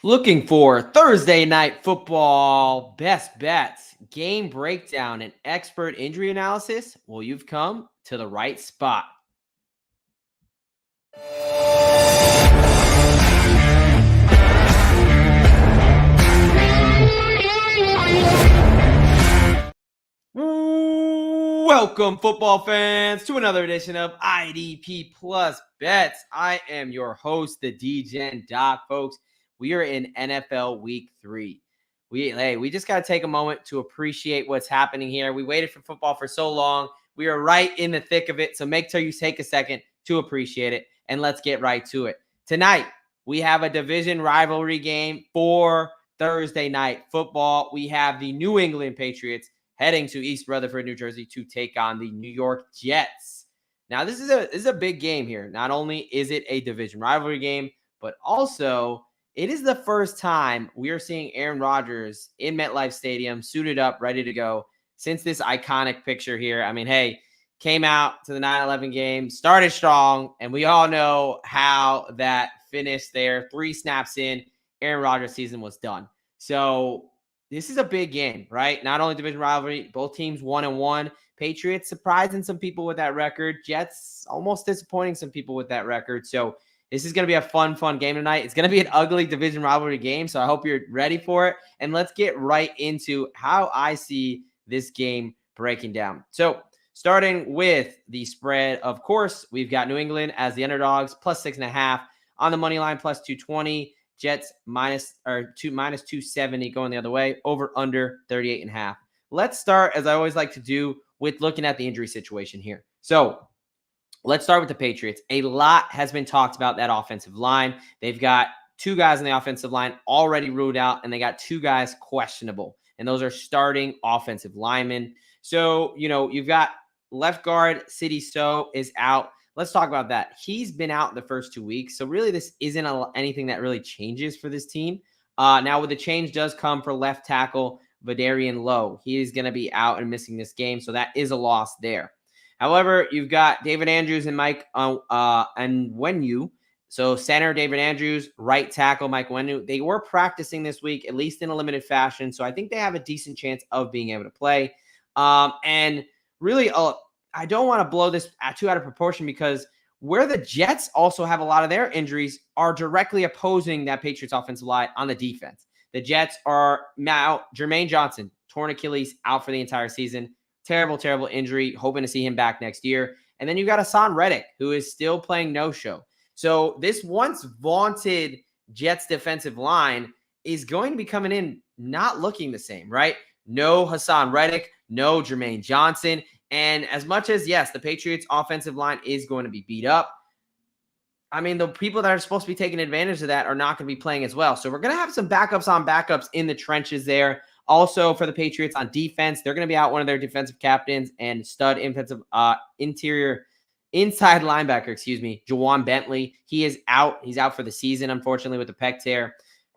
Looking for Thursday night football best bets, game breakdown, and expert injury analysis? Well, you've come to the right spot. Welcome, football fans, to another edition of IDP Plus Bets. I am your host, the Degen Doc, folks. We are in NFL Week 3. We just got to take a moment to appreciate what's happening here. We waited for football for so long. We are right in the thick of it, so make sure you take a second to appreciate it, and let's get right to it. Tonight, we have a division rivalry game for Thursday night football. We have the New England Patriots heading to East Rutherford, New Jersey to take on the New York Jets. Now, this is a big game here. Not only is it a division rivalry game, but also it is the first time we are seeing Aaron Rodgers in MetLife Stadium, suited up, ready to go, since this iconic picture here. I mean, hey, came out to the 9-11 game, started strong, and we all know how that finished there. 3 snaps in, Aaron Rodgers' season was done. So this is a big game, right? Not only division rivalry, both teams 1-1. Patriots surprising some people with that record. Jets almost disappointing some people with that record. So this is going to be a fun game tonight. It's going to be an ugly division rivalry game, so I hope you're ready for it. And let's get right into how I see this game breaking down. So starting with the spread, of course, we've got New England as the underdogs, plus 6.5. On the money line, plus 220. Jets minus 270 going the other way, over under 38.5. Let's start, as I always like to do, with looking at the injury situation here. So let's start with the Patriots. A lot has been talked about that offensive line. They've got 2 guys on the offensive line already ruled out, and they got 2 guys questionable, and those are starting offensive linemen. So, you've got left guard Sidy Sow is out. Let's talk about that. He's been out the first 2 weeks, so really this isn't anything that really changes for this team. Now, with the change does come for left tackle Vidarian Lowe. He is going to be out and missing this game, so that is a loss there. However, you've got David Andrews and Mike Onwenu. So center David Andrews, right tackle Mike Onwenu. They were practicing this week, at least in a limited fashion, so I think they have a decent chance of being able to play. And really, I don't want to blow this too out of proportion, because where the Jets also have a lot of their injuries are directly opposing that Patriots offensive line on the defense. The Jets are now Jermaine Johnson, torn Achilles, out for the entire season. Terrible injury. Hoping to see him back next year. And then you got Hassan Reddick, who is still playing no-show. So this once vaunted Jets defensive line is going to be coming in not looking the same, right? No Hassan Reddick, no Jermaine Johnson. And as much as, yes, the Patriots offensive line is going to be beat up, I mean, the people that are supposed to be taking advantage of that are not going to be playing as well. So we're going to have some backups on backups in the trenches there. Also, for the Patriots on defense, they're going to be out one of their defensive captains and stud inside linebacker, Jawan Bentley. He is out. He's out for the season, unfortunately, with the pec tear.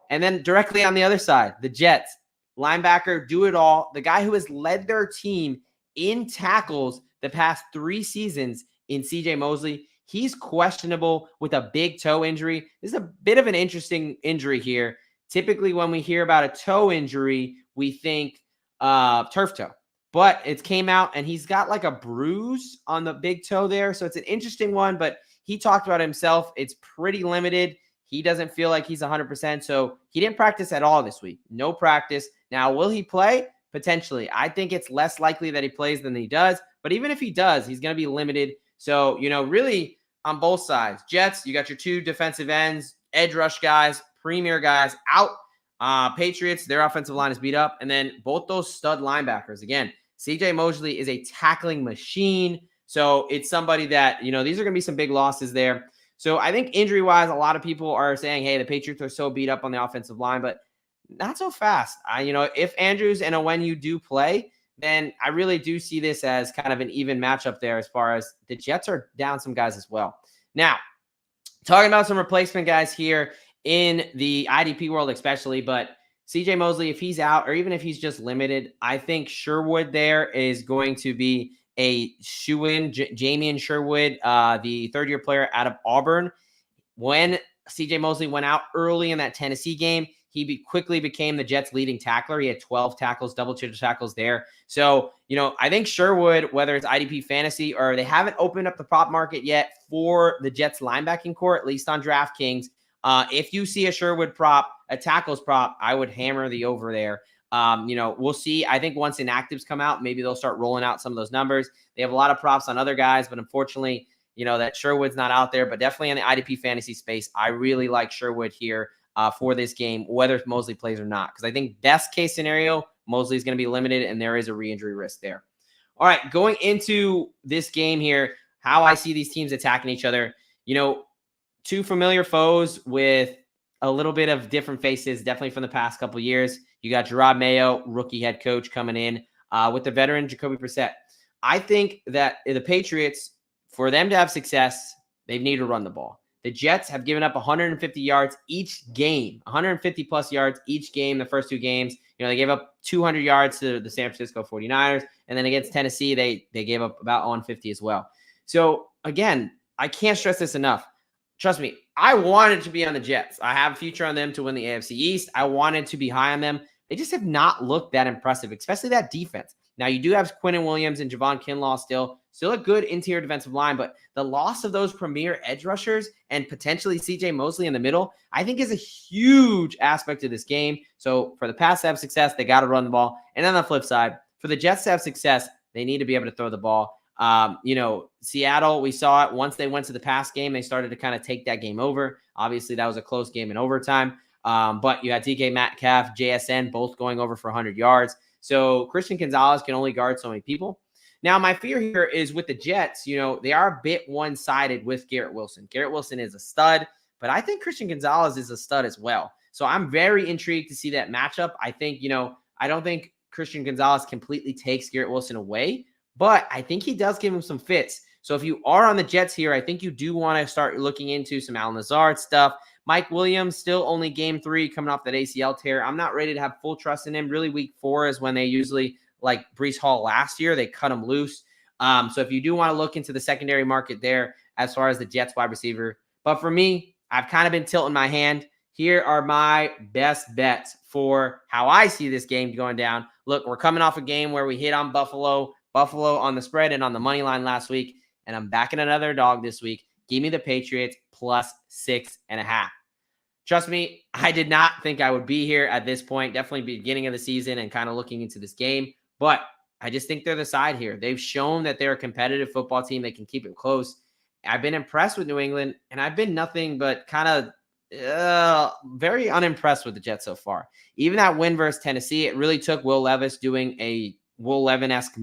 And then directly on the other side, the Jets, linebacker, do it all. The guy who has led their team in tackles the past 3 seasons in CJ Mosley. He's questionable with a big toe injury. This is a bit of an interesting injury here. Typically, when we hear about a toe injury, we think turf toe. But it came out, and he's got like a bruise on the big toe there. So it's an interesting one, but he talked about himself. It's pretty limited. He doesn't feel like he's 100%. So he didn't practice at all this week. No practice. Now, will he play? Potentially. I think it's less likely that he plays than he does. But even if he does, he's going to be limited. So, really on both sides. Jets, you got your 2 defensive ends, edge rush guys, premier guys out. Patriots, their offensive line is beat up. And then both those stud linebackers. Again, CJ Mosley is a tackling machine. So it's somebody that, these are going to be some big losses there. So I think injury-wise, a lot of people are saying, hey, the Patriots are so beat up on the offensive line, but not so fast. If Andrews and Onwenu do play, then I really do see this as kind of an even matchup there, as far as the Jets are down some guys as well. Now, talking about some replacement guys here in the IDP world especially, but CJ Mosley, if he's out or even if he's just limited, I think Sherwood there is going to be a shoe-in. Jamian Sherwood, the third-year player out of Auburn. When CJ Mosley went out early in that Tennessee game. He quickly became the Jets' leading tackler. He had 12 tackles, double-digit tackles there. So, I think Sherwood, whether it's IDP Fantasy or they haven't opened up the prop market yet for the Jets linebacking core, at least on DraftKings, if you see a Sherwood prop, a tackles prop, I would hammer the over there. We'll see. I think once inactives come out, maybe they'll start rolling out some of those numbers. They have a lot of props on other guys, but unfortunately, that Sherwood's not out there. But definitely in the IDP fantasy space, I really like Sherwood here for this game, whether Mosley plays or not. Because I think best case scenario, Mosley is going to be limited, and there is a re-injury risk there. All right, going into this game here, how I see these teams attacking each other. Two familiar foes with a little bit of different faces, definitely from the past couple of years. You got Gerard Mayo, rookie head coach, coming in with the veteran Jacoby Brissett. I think that the Patriots, for them to have success, they need to run the ball. The Jets have given up 150 yards each game, 150 plus yards each game, the first two games. They gave up 200 yards to the San Francisco 49ers. And then against Tennessee, they gave up about 150 as well. So again, I can't stress this enough. Trust me, I wanted to be on the Jets. I have a future on them to win the AFC East. I wanted to be high on them. They just have not looked that impressive, especially that defense. Now, you do have Quinnen Williams and Javon Kinlaw still a good interior defensive line, but the loss of those premier edge rushers and potentially CJ Mosley in the middle, I think is a huge aspect of this game. So for the Pats to have success, they got to run the ball. And on the flip side, for the Jets to have success, they need to be able to throw the ball. Seattle, we saw it once they went to the pass game, they started to kind of take that game over. Obviously, that was a close game in overtime. But you had DK Metcalf, JSN, both going over for 100 yards. So Christian Gonzalez can only guard so many people. Now, my fear here is with the Jets, they are a bit one-sided with Garrett Wilson. Garrett Wilson is a stud, but I think Christian Gonzalez is a stud as well. So I'm very intrigued to see that matchup. I think, I don't think Christian Gonzalez completely takes Garrett Wilson away, but I think he does give him some fits. So if you are on the Jets here, I think you do want to start looking into some Allen Lazard stuff. Mike Williams, still only game 3 coming off that ACL tear. I'm not ready to have full trust in him. Really, week 4 is when they usually, like Breece Hall last year, they cut him loose. So if you do want to look into the secondary market there as far as the Jets wide receiver. But for me, I've kind of been tilting my hand. Here are my best bets for how I see this game going down. Look, we're coming off a game where we hit on Buffalo on the spread and on the money line last week, and I'm backing another dog this week. Give me the Patriots plus 6.5. Trust me, I did not think I would be here at this point, definitely beginning of the season and kind of looking into this game, but I just think they're the side here. They've shown that they're a competitive football team. They can keep it close. I've been impressed with New England, and I've been nothing but kind of very unimpressed with the Jets so far. Even that win versus Tennessee, it really took Will Levis doing a Will Levis-esque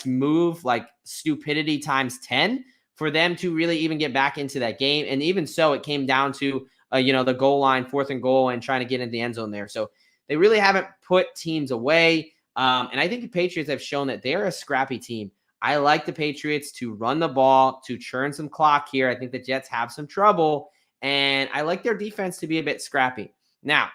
move, like stupidity times 10, for them to really even get back into that game. And even so, it came down to, the goal line, 4th and goal, and trying to get into the end zone there. So they really haven't put teams away. And I think the Patriots have shown that they're a scrappy team. I like the Patriots to run the ball, to churn some clock here. I think the Jets have some trouble, and I like their defense to be a bit scrappy. Now,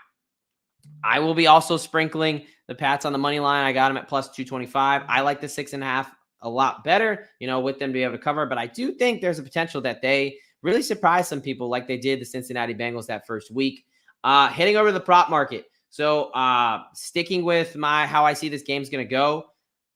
I will be also sprinkling the Pats on the money line. I got them at plus 225. I like the 6.5 a lot better, with them to be able to cover. But I do think there's a potential that they really surprise some people like they did the Cincinnati Bengals that first week. Heading over to the prop market. So sticking with how I see this game's going to go,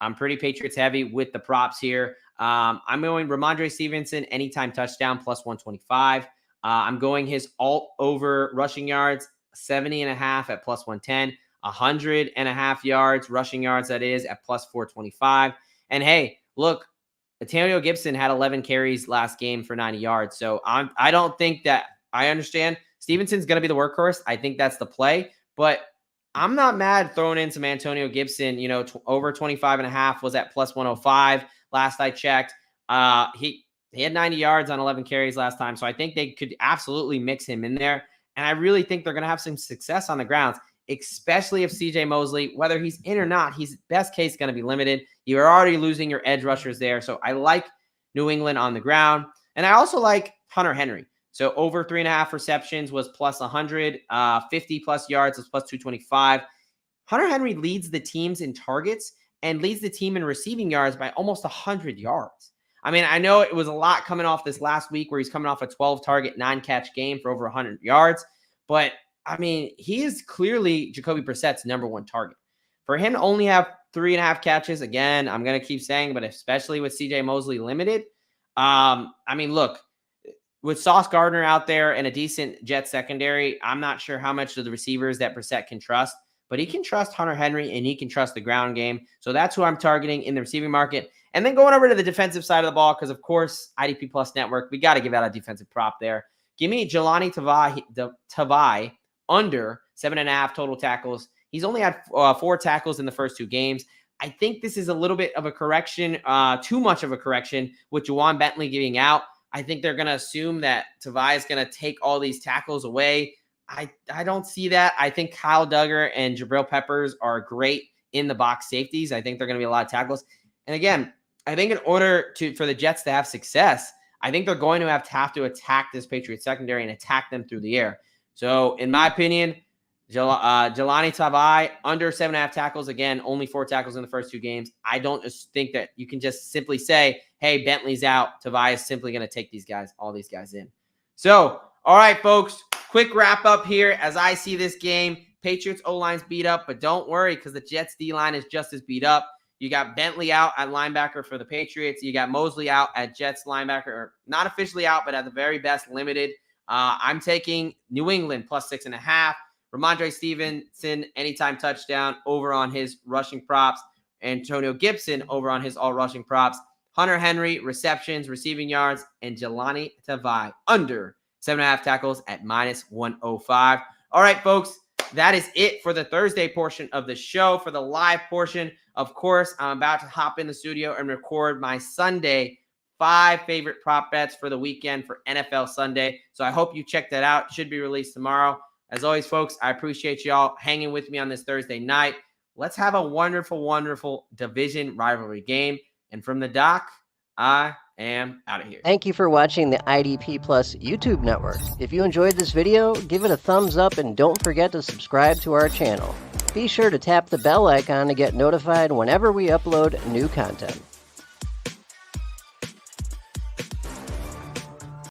I'm pretty Patriots heavy with the props here. I'm going Ramondre Stevenson anytime touchdown plus 125. I'm going his alt over rushing yards, 70.5 at plus 110, 100.5 yards, rushing yards, that is, at plus 425. And hey, look, Antonio Gibson had 11 carries last game for 90 yards. So I don't think that – I understand Stevenson's going to be the workhorse. I think that's the play. But I'm not mad throwing in some Antonio Gibson. Over 25.5 was at plus 105 last I checked. He had 90 yards on 11 carries last time. So I think they could absolutely mix him in there. And I really think they're going to have some success on the grounds, especially if CJ Mosley, whether he's in or not, he's best case going to be limited. You're already losing your edge rushers there. So I like New England on the ground. And I also like Hunter Henry. So over 3.5 receptions was plus 100, 50 plus yards was plus 225. Hunter Henry leads the teams in targets and leads the team in receiving yards by almost 100 yards. I mean, I know it was a lot coming off this last week where he's coming off a 12-target, 9-catch game for over 100 yards. But, I mean, he is clearly Jacoby Brissett's number one target. For him to only have 3.5 catches, again, I'm going to keep saying, but especially with C.J. Mosley limited, I mean, look, with Sauce Gardner out there and a decent Jet secondary, I'm not sure how much of the receivers that Brissett can trust, but he can trust Hunter Henry and he can trust the ground game. So that's who I'm targeting in the receiving market. And then going over to the defensive side of the ball, because, of course, IDP Plus Network, we got to give out a defensive prop there. Give me Jelani Tavai under 7.5 total tackles. He's only had 4 tackles in the first 2 games. I think this is a little bit of a correction, too much of a correction with Juwan Bentley giving out. I think they're going to assume that Tavai is going to take all these tackles away. I don't see that. I think Kyle Duggar and Jabril Peppers are great in the box safeties. I think they're going to be a lot of tackles. And again, I think in order for the Jets to have success, I think they're going to have to attack this Patriots secondary and attack them through the air. So in my opinion, Jelani Tavai under 7.5 tackles. Again, only 4 tackles in the first 2 games. I don't just think that you can just simply say, hey, Bentley's out. Tavai is simply going to take all these guys in. So, all right, folks, quick wrap up here as I see this game. Patriots O-line's beat up, but don't worry because the Jets D-line is just as beat up. You got Bentley out at linebacker for the Patriots. You got Mosley out at Jets linebacker, or not officially out, but at the very best limited. I'm taking New England plus 6.5. Ramondre Stevenson, anytime touchdown over on his rushing props. Antonio Gibson over on his all rushing props. Hunter Henry, receptions, receiving yards, and Jelani Tavai under 7.5 tackles at minus 105. All right, folks, that is it for the Thursday portion of the show. For the live portion, of course, I'm about to hop in the studio and record my Sunday 5 favorite prop bets for the weekend for NFL Sunday. So I hope you check that out. It should be released tomorrow. As always, folks, I appreciate y'all hanging with me on this Thursday night. Let's have a wonderful, wonderful division rivalry game. And from the doc, I am out of here. Thank you for watching the IDP Plus YouTube network. If you enjoyed this video, give it a thumbs up and don't forget to subscribe to our channel. Be sure to tap the bell icon to get notified whenever we upload new content.